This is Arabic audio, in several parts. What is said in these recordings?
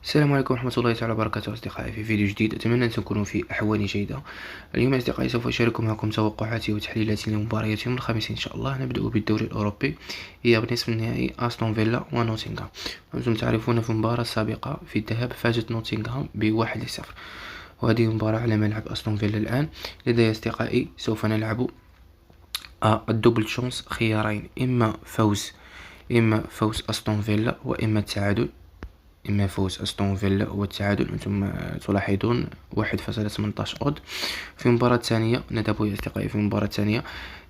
السلام عليكم ورحمة الله تعالى وبركاته أصدقائي، في فيديو جديد. أتمنى أن تكونوا في أحوال جيدة. اليوم أصدقائي سوف أشارك معكم توقعاتي وتحليلاتي لمباريات يوم الخميس إن شاء الله. نبدأ بالدوري الأوروبي، هي بنصف النهائي أستون فيلا ونوتنغهام. أنتم تعرفون في المباراة السابقة في الذهاب فازت نوتنغهام ب1-0، وهذه المباراة على ملعب أستون فيلا. الآن لدي أصدقائي سوف نلعب الدوبل شانس، خيارين: إما فوز أستون فيلا وإما التعادل. إما فوز أستون فيلا والتعادل. أنتم تلاحظون 1.18 أود. في المباراة الثانية نذهب يا أصدقائي، في المباراة الثانية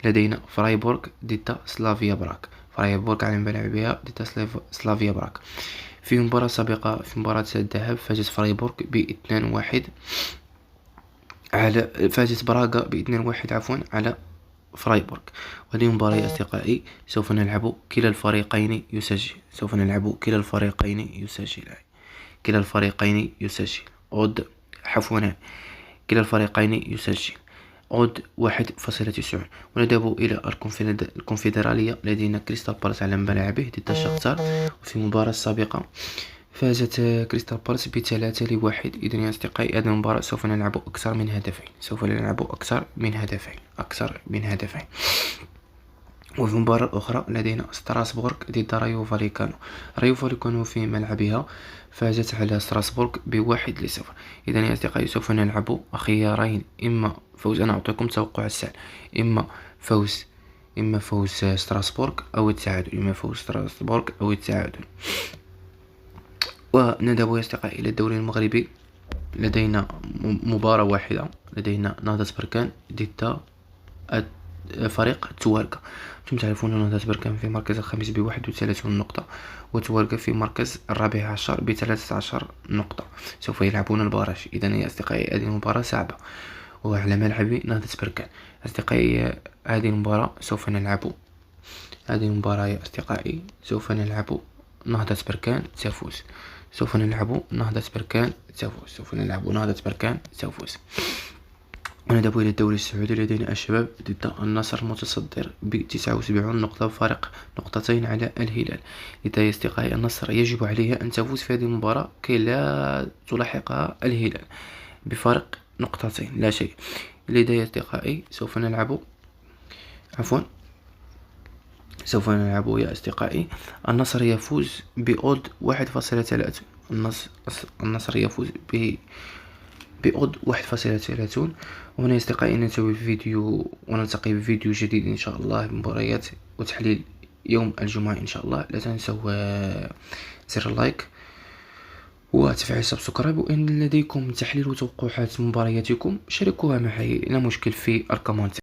لدينا فرايبورغ ضد سلافيا براغ. فرايبورغ على ملعبها ضد سلافيا براغ. في المباراة السابقة، في مباراة الذهاب، فازت فرايبورغ ب2-1 فازت براغا ب2-1 على فرايبورغ. وهذه المباراة يا أصدقائي سوف نلعب كلا الفريقين يسجل. كلا الفريقين يسجل عود عفوا كلا الفريقين يسجل عود 1.90. ونذهب إلى الكونفدرالية. لدينا كريستال بالاس على ملعبه ضد الشختار. وفي المباراة السابقة فازت كريستال بالاس ب3-1. إذن يا أصدقائي هذه المباراة سوف نلعب أكثر من هدفين. وفي المباراة الأخرى لدينا ستراسبورغ ضد رايو فاليكانو في ملعبها فازت على ستراسبورغ ب1-0. إذن يا أصدقائي سوف نلعب خيارين: إما فوز، أنا أعطيكم توقع السهل، إما فوز ستراسبورغ أو التعادل. ونذهب يا أصدقائي إلى الدوري المغربي. لدينا مباراة واحدة، لدينا نهضة بركان ضد فريق توارقة. أنتم تعرفون أن نهضة بركان في المركز الخامس ب31 نقطة، وتوارقة في المركز الرابع عشر ب13 نقطة. سوف يلعبون البارج. إذن يا أصدقائي هذه المباراة صعبة، وعلى ملعب نهضة بركان. أصدقائي هذه المباراة يا أصدقائي سوف نلعب نهضة بركان تفوز. سوف نلعب نهضة بركان تفوز. ونذهب إلى الدوري السعودي. لدينا الشباب ضد النصر المتصدر ب79 نقطة، بفارق نقطتين على الهلال. لذا يا أصدقائي النصر يجب عليها أن تفوز في هذه المباراة كي لا تلاحقها الهلال بفارق نقطتين لا شيء. لذا يا أصدقائي سوف نلعب يا أصدقائي النصر يفوز بأود 1.30. النصر يفوز بأود 1.30. وهنا يا أصدقائي ونلتقي بفيديو جديد إن شاء الله بمباريات وتحليل يوم الجمعة إن شاء الله. لا تنسوا زر اللايك وتفعيل سبسكرايب، وإن لديكم تحليل وتوقعات مبارياتكم شاركوها معي، لا مشكل في الكومنت.